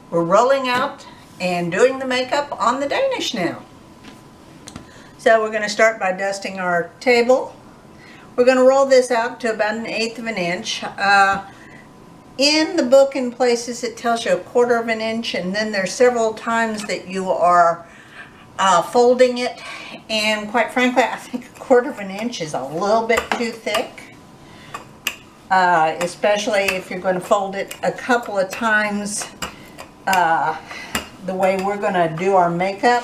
We're rolling out and doing the makeup on the Danish now. So we're going to start by dusting our table. We're going to roll this out to about 1/8 of an inch. In the book in places it tells you 1/4 of an inch, and then there's several times that you are folding it, and quite frankly I think 1/4 of an inch is a little bit too thick, especially if you're going to fold it a couple of times the way we're going to do our makeup.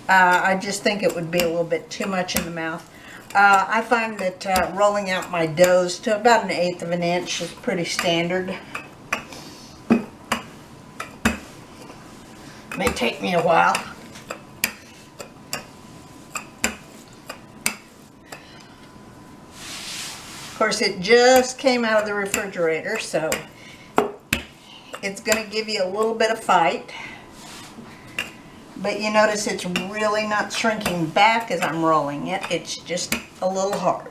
I just think it would be a little bit too much in the mouth. I find that rolling out my doughs to about 1/8 of an inch is pretty standard. May take me a while. Of course, it just came out of the refrigerator, so it's going to give you a little bit of fight. But you notice it's really not shrinking back as I'm rolling it. It's just a little hard.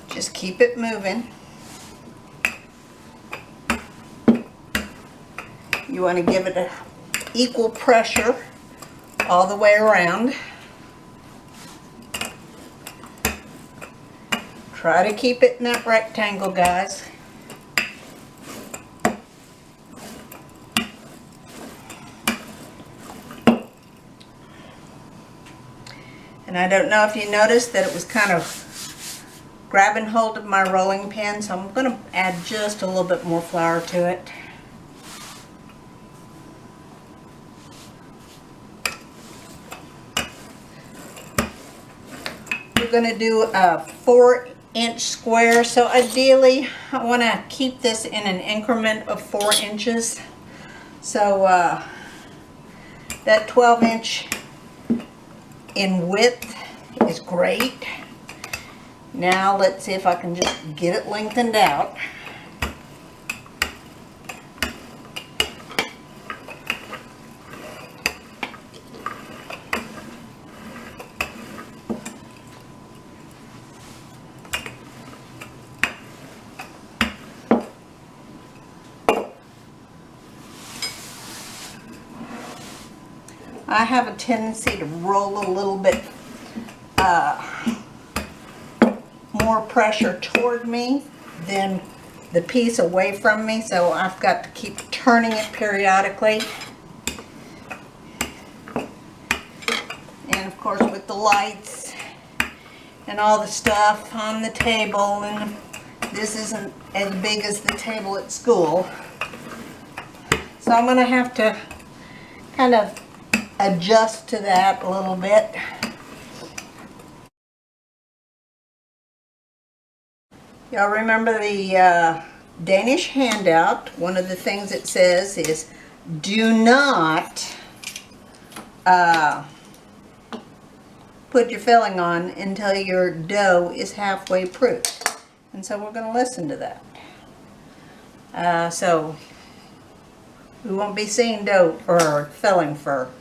Just keep it moving. You want to give it an equal pressure all the way around. Try to keep it in that rectangle, guys. And I don't know if you noticed that it was kind of grabbing hold of my rolling pin, so I'm going to add just a little bit more flour to it. We're going to do a 4-inch square, so ideally I want to keep this in an increment of 4 inches. So that 12-inch in width is great. Now let's see if I can just get it lengthened out. I have a tendency to roll a little bit more pressure toward me than the piece away from me, so I've got to keep turning it periodically. And of course, with the lights and all the stuff on the table, and this isn't as big as the table at school, so I'm going to have to kind of adjust to that a little bit. Y'all remember the Danish handout? One of the things it says is, do not put your filling on until your dough is halfway proofed. And so we're going to listen to that. So we won't be seeing dough or filling for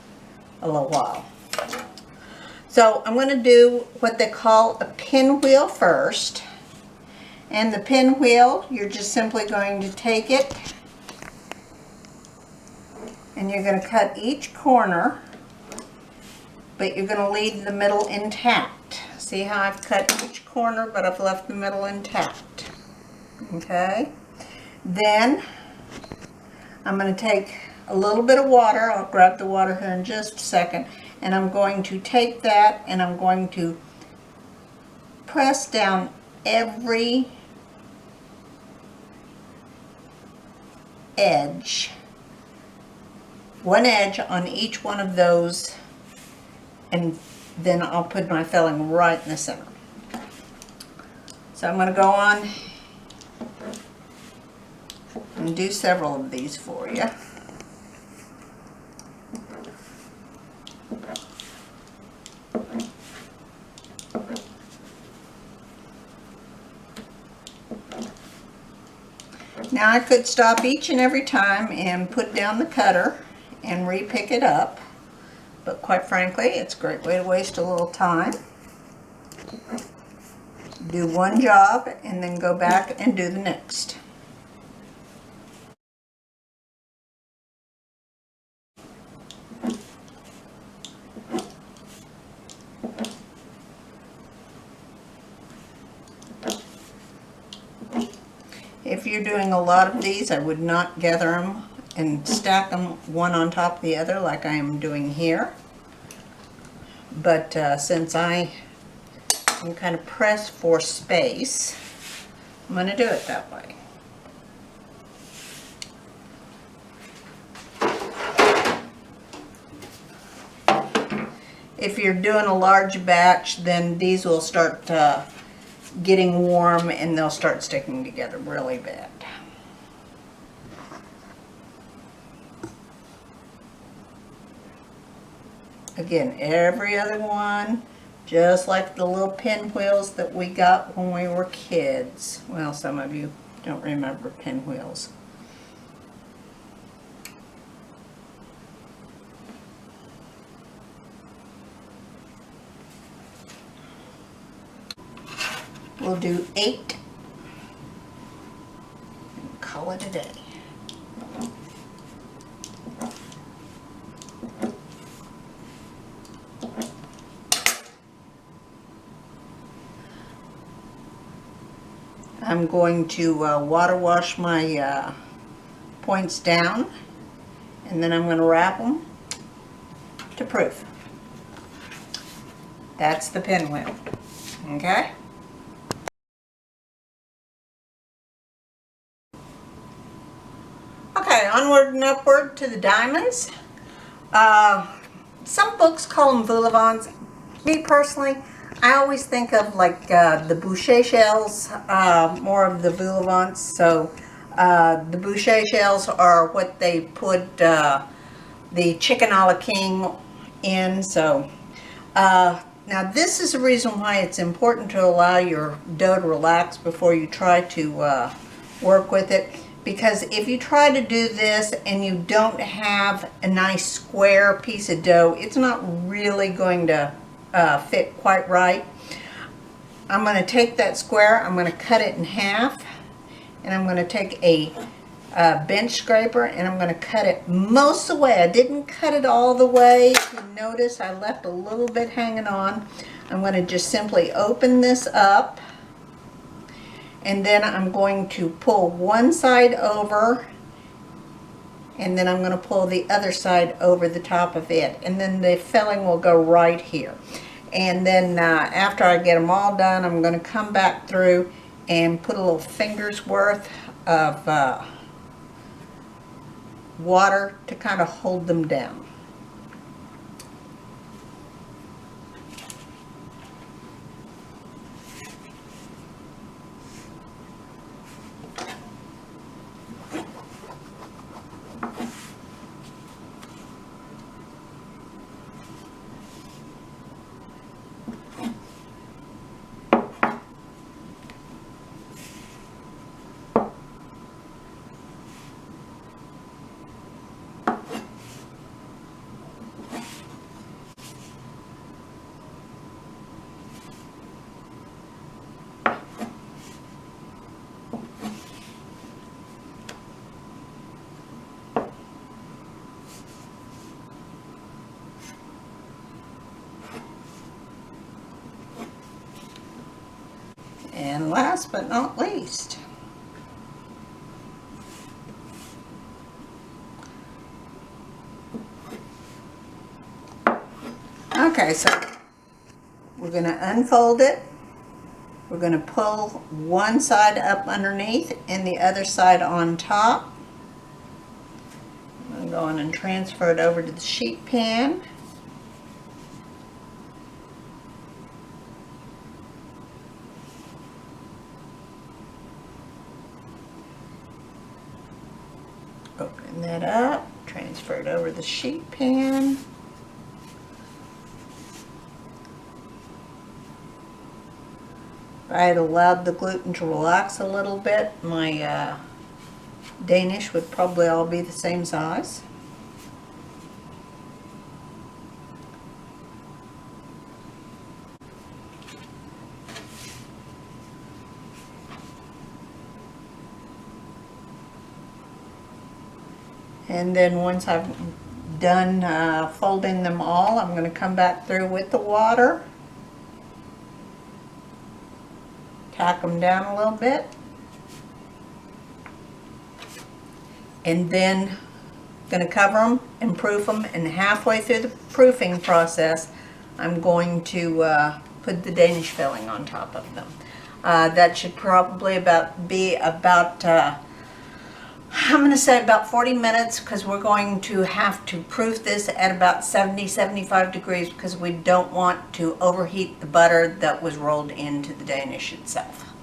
a little while. So I'm going to do what they call a pinwheel first. And the pinwheel, you're just simply going to take it and you're going to cut each corner, but you're going to leave the middle intact. See how I've cut each corner, but I've left the middle intact. Okay? Then I'm going to take a little bit of water. I'll grab the water here in just a second. And I'm going to take that and I'm going to press down every edge, one edge on each one of those, and then I'll put my filling right in the center. So I'm going to go on and do several of these for you. Now I could stop each and every time and put down the cutter and re-pick it up, but quite frankly, it's a great way to waste a little time. Do one job and then go back and do the next. If you're doing a lot of these, I would not gather them and stack them one on top of the other like I am doing here. But since I am kind of pressed for space, I'm going to do it that way. If you're doing a large batch, then these will start getting warm and they'll start sticking together really bad. Again, every other one, just like the little pinwheels that we got when we were kids. Well, some of you don't remember pinwheels. We'll do 8 and call it a day. I'm going to water wash my points down, and then I'm going to wrap them to proof. That's the pinwheel. Okay? Okay, onward and upward to the diamonds. Some books call them vol au vents. Me personally, I always think of like the boucher shells, more of the vol au vents. So the boucher shells are what they put the chicken a la king in. So now this is the reason why it's important to allow your dough to relax before you try to work with it. Because if you try to do this and you don't have a nice square piece of dough, it's not really going to fit quite right. I'm going to take that square, I'm going to cut it in half, and I'm going to take a bench scraper and I'm going to cut it most of the way. I didn't cut it all the way. If you notice, I left a little bit hanging on. I'm going to just simply open this up, and then I'm going to pull one side over, and then I'm going to pull the other side over the top of it, and then the filling will go right here. And then after I get them all done, I'm going to come back through and put a little finger's worth of water to kind of hold them down. And last but not least, okay, so we're going to unfold it. We're going to pull one side up underneath and the other side on top. I'm going to go on and transfer it over to the sheet pan. Open that up, transfer it over the sheet pan. I had allowed the gluten to relax a little bit. My Danish would probably all be the same size. And then once I've done folding them all, I'm going to come back through with the water, tack them down a little bit, and then going to cover them and proof them, and halfway through the proofing process I'm going to put the Danish filling on top of them. That should probably be about I'm going to say about 40 minutes, because we're going to have to proof this at about 70-75 degrees, because we don't want to overheat the butter that was rolled into the Danish itself.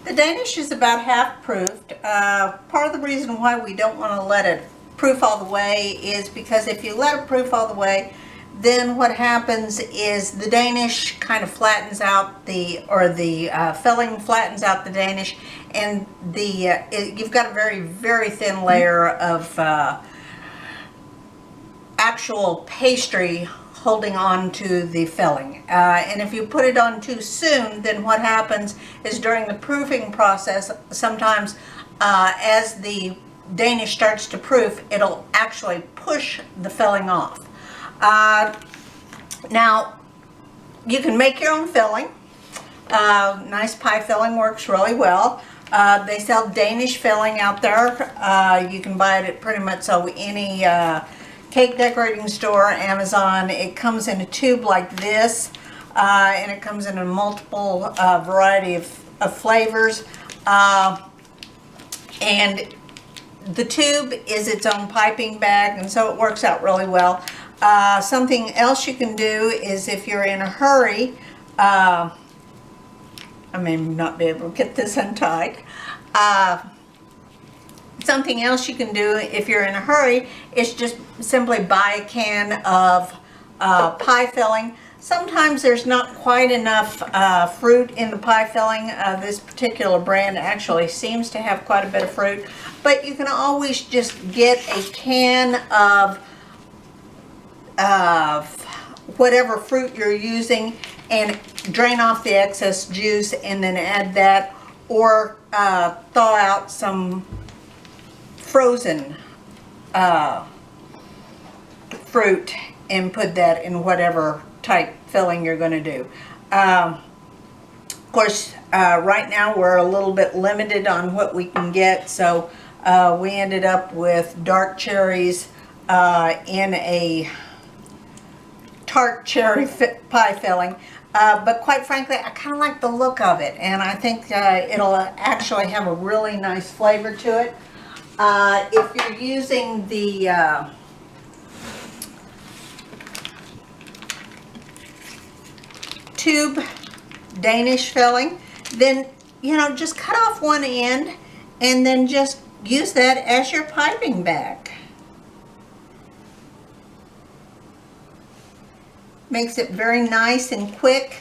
The Danish is about half proofed. Part of the reason why we don't want to let it proof all the way is because if you let it proof all the way, then what happens is the Danish kind of flattens out filling flattens out the Danish, and you've got a very, very thin layer of actual pastry holding on to the filling. And if you put it on too soon, then what happens is during the proofing process, sometimes as the Danish starts to proof, it'll actually push the filling off. Now, you can make your own filling. Nice pie filling works really well. They sell Danish filling out there. You can buy it at pretty much any cake decorating store, Amazon. It comes in a tube like this, and it comes in a multiple variety of flavors. And the tube is its own piping bag, and so it works out really well. Something else you can do is, if you're in a hurry, I may not be able to get this untied. Something else you can do if you're in a hurry is just simply buy a can of pie filling. Sometimes there's not quite enough fruit in the pie filling. This particular brand actually seems to have quite a bit of fruit, but you can always just get a can of whatever fruit you're using and drain off the excess juice, and then add that, or thaw out some frozen fruit and put that in whatever type filling you're going to do. Of course, right now we're a little bit limited on what we can get, so we ended up with dark cherries in a tart cherry pie filling, but quite frankly I kind of like the look of it, and I think it'll actually have a really nice flavor to it. If you're using the tube Danish filling, then just cut off one end and then just use that as your piping bag. Makes it very nice and quick,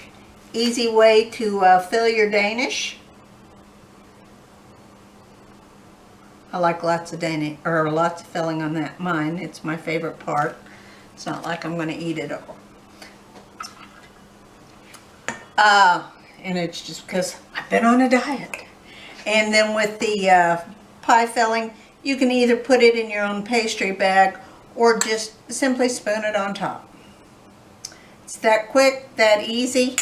easy way to fill your Danish. I like lots of lots of filling on that. Mine, it's my favorite part. It's not like I'm going to eat it all. And it's just because I've been on a diet. And then with the pie filling, you can either put it in your own pastry bag or just simply spoon it on top. It's that quick, that easy.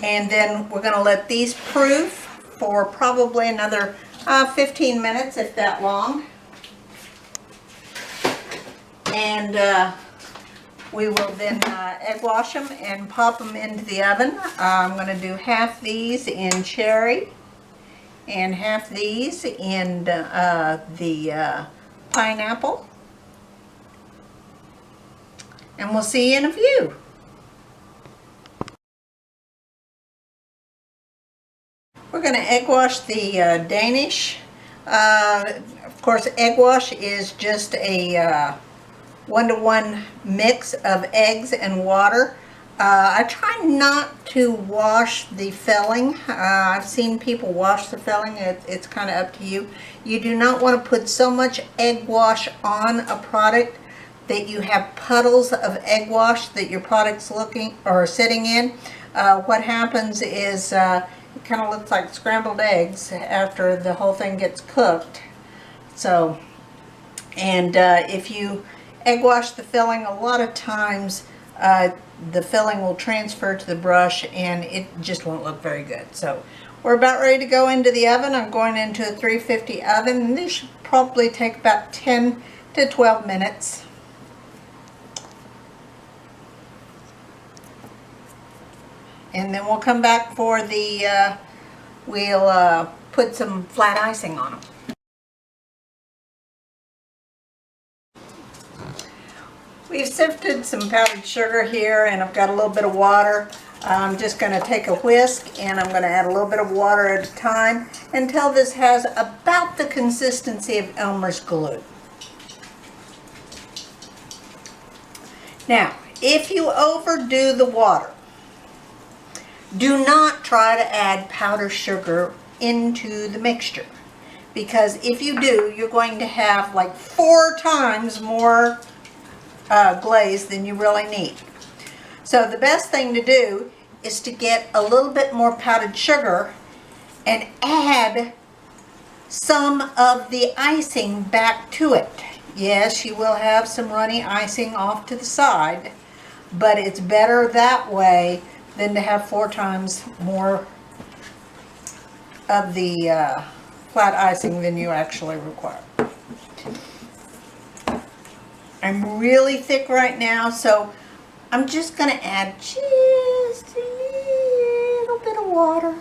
And then we're going to let these proof for probably another 15 minutes, if that long. And we will then egg wash them and pop them into the oven. I'm going to do half these in cherry and half these in the pineapple. And we'll see you in a few. We're going to egg wash the Danish. Of course, egg wash is just a 1-to-1 mix of eggs and water. I try not to wash the filling. I've seen people wash the filling. It's kind of up to you. You do not want to put so much egg wash on a product that you have puddles of egg wash that your product's looking or sitting in. What happens is it kind of looks like scrambled eggs after the whole thing gets cooked. So, and if you egg wash the filling, a lot of times the filling will transfer to the brush and it just won't look very good. So we're about ready to go into the oven. I'm going into a 350 oven, and this should probably take about 10 to 12 minutes. And then we'll come back for the, we'll put some flat icing on them. We've sifted some powdered sugar here, and I've got a little bit of water. I'm just going to take a whisk and I'm going to add a little bit of water at a time until this has about the consistency of Elmer's glue. Now, if you overdo the water, do not try to add powdered sugar into the mixture, because if you do, you're going to have like 4 times more glaze than you really need. So the best thing to do is to get a little bit more powdered sugar and add some of the icing back to it. Yes, you will have some runny icing off to the side, but it's better that way than to have 4 times more of the flat icing than you actually require. I'm really thick right now, so I'm just going to add just a little bit of water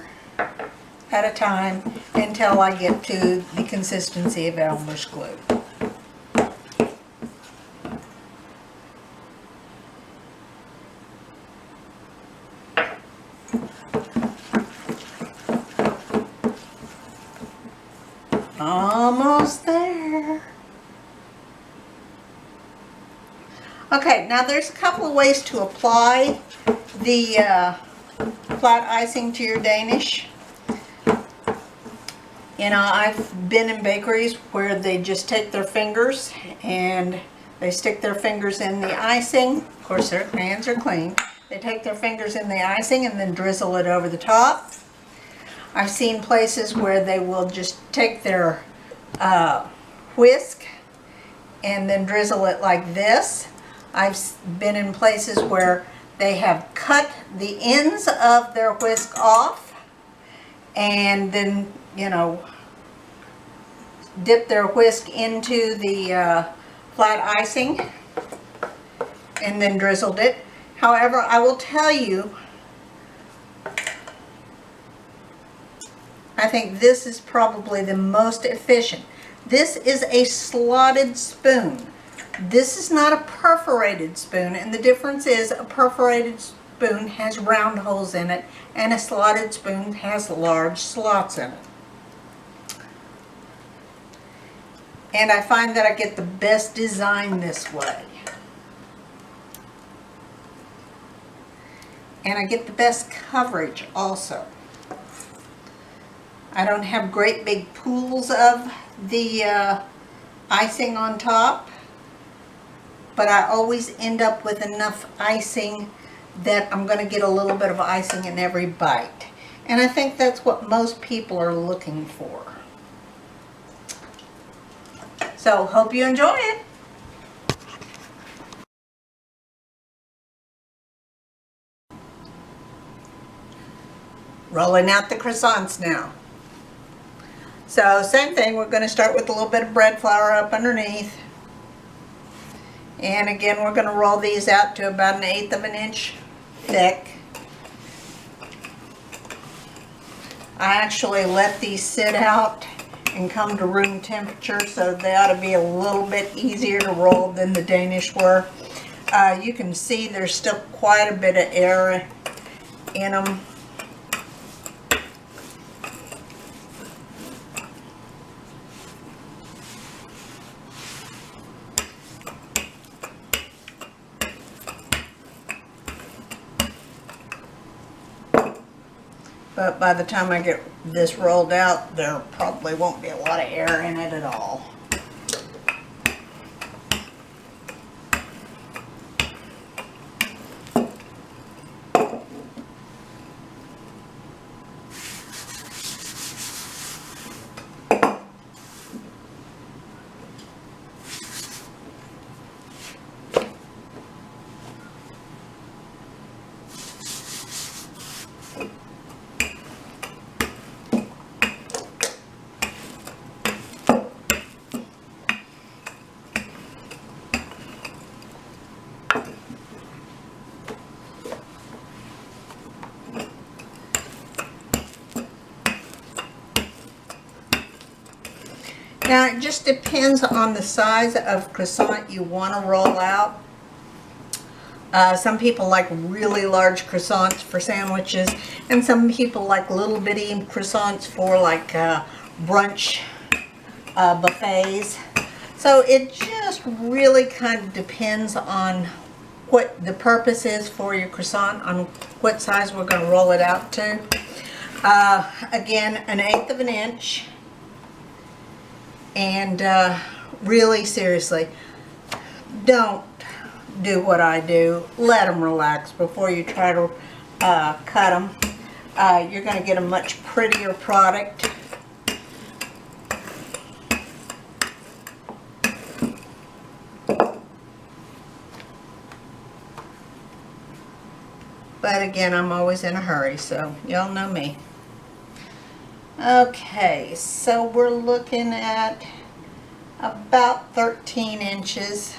at a time until I get to the consistency of Elmer's glue. Almost there. Okay, now there's a couple of ways to apply the flat icing to your Danish. You know, I've been in bakeries where they just take their fingers and they stick their fingers in the icing. Of course, their hands are clean. They take their fingers in the icing and then drizzle it over the top. I've seen places where they will just take their whisk and then drizzle it like this. I've been in places where they have cut the ends of their whisk off and then, you know, dip their whisk into the flat icing and then drizzled it. However, I will tell you, I think this is probably the most efficient. This is a slotted spoon. This is not a perforated spoon, and the difference is a perforated spoon has round holes in it and a slotted spoon has large slots in it. And I find that I get the best design this way. And I get the best coverage also. I don't have great big pools of the icing on top, but I always end up with enough icing that I'm going to get a little bit of icing in every bite. And I think that's what most people are looking for. So, hope you enjoy it. Rolling out the croissants now. So, same thing, we're going to start with a little bit of bread flour up underneath. And again, we're going to roll these out to about 1/8 of an inch thick. I actually let these sit out and come to room temperature, so they ought to be a little bit easier to roll than the Danish were. You can see there's still quite a bit of air in them. But by the time I get this rolled out, there probably won't be a lot of air in it at all. Now, it just depends on the size of croissant you want to roll out. Some people like really large croissants for sandwiches, and some people like little bitty croissants for like brunch buffets. So it just really kind of depends on what the purpose is for your croissant, on what size we're going to roll it out to. Again, 1/8 of an inch. And really, seriously, don't do what I do. Let them relax before you try to cut them. You're going to get a much prettier product. But again, I'm always in a hurry, so y'all know me. Okay, so we're looking at about 13 inches.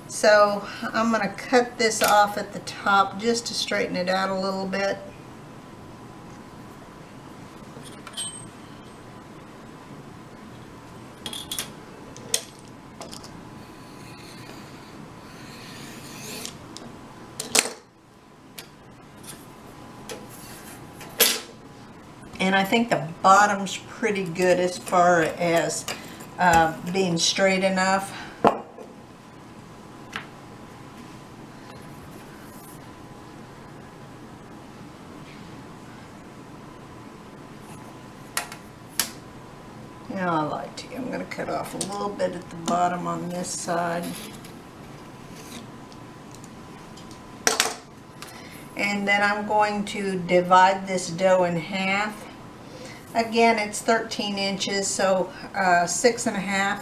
So I'm going to cut this off at the top just to straighten it out a little bit. And I think the bottom's pretty good as far as being straight enough. Now I lied to you. I'm going to cut off a little bit at the bottom on this side. And then I'm going to divide this dough in half. Again, it's 13 inches, so 6 1/2.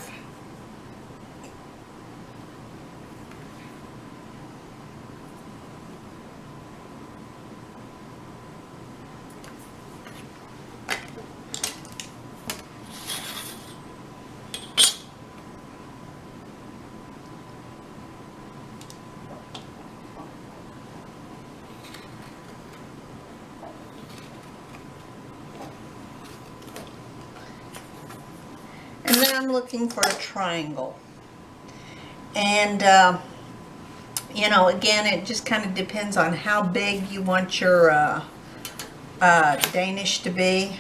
And then I'm looking for a triangle. And, you know, again, it just kind of depends on how big you want your Danish to be.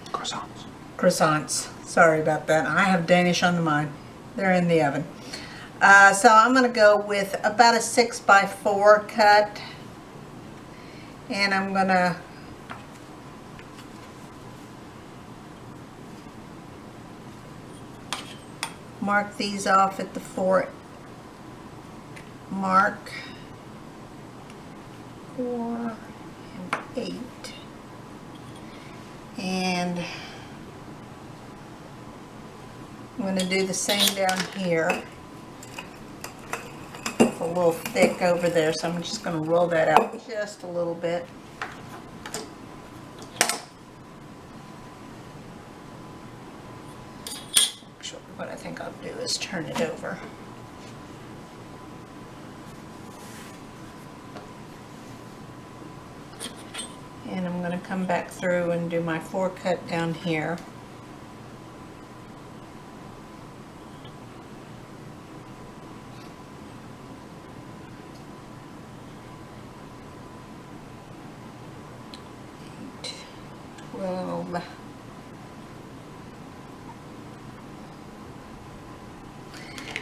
Croissants. Croissants. Sorry about that. I have Danish on the mind. They're in the oven. So I'm going to go with about a 6x4 cut. And I'm going to mark these off at the 4 mark. 4 and 8. And I'm going to do the same down here. It's a little thick over there, so I'm just going to roll that out just a little bit. Actually, what I think I'll do is turn it over. And I'm going to come back through and do my 4 cut down here.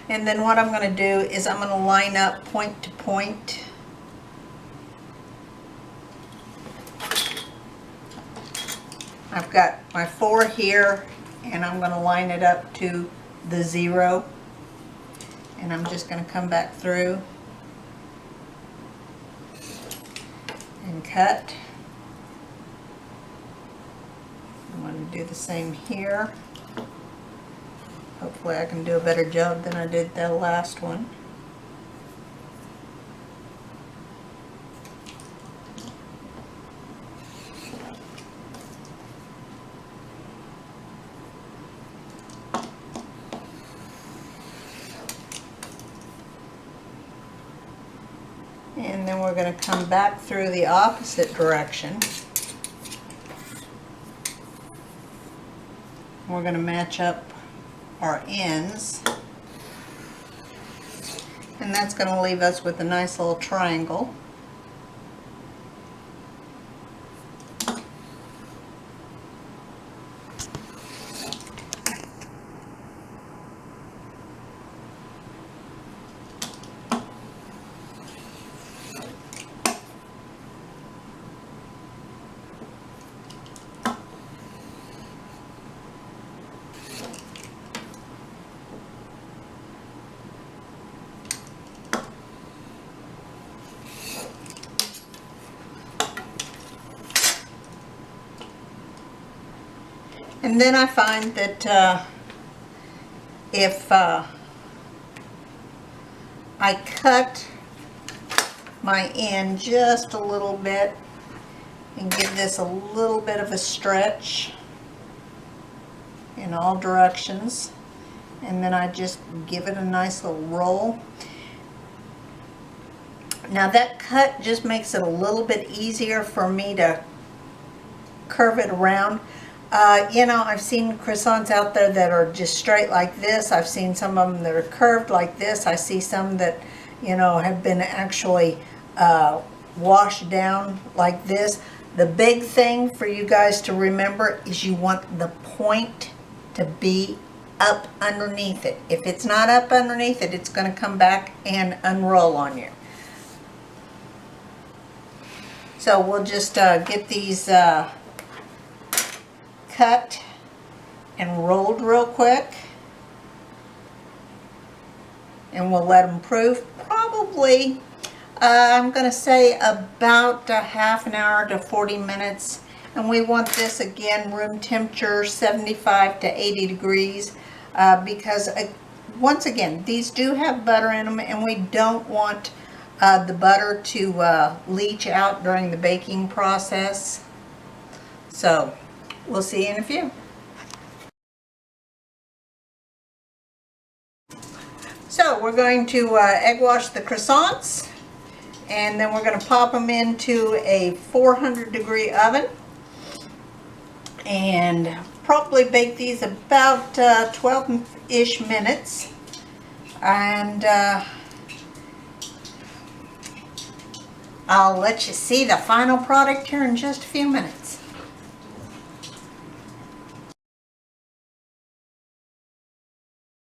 And then what I'm going to do is I'm going to line up point to point. I've got my 4 here, and I'm going to line it up to the 0. And I'm just going to come back through and cut. I'm going to do the same here. Hopefully I can do a better job than I did the last one. And then we're going to come back through the opposite direction. We're going to match up our ends. And that's going to leave us with a nice little triangle. And then I find that if I cut my end just a little bit and give this a little bit of a stretch in all directions, and then I just give it a nice little roll. Now that cut just makes it a little bit easier for me to curve it around. You know, I've seen croissants out there that are just straight like this. I've seen some of them that are curved like this. I see some that, you know, have been actually washed down like this. The big thing for you guys to remember is you want the point to be up underneath it. If it's not up underneath it, it's going to come back and unroll on you. So we'll just get these cut and rolled real quick, and we'll let them proof probably I'm going to say about a half an hour to 40 minutes, and we want this again room temperature 75 to 80 degrees because once again these do have butter in them, and we don't want the butter to leach out during the baking process. So we'll see you in a few. So we're going to egg wash the croissants, and then we're going to pop them into a 400-degree oven and probably bake these about 12-ish minutes. And I'll let you see the final product here in just a few minutes.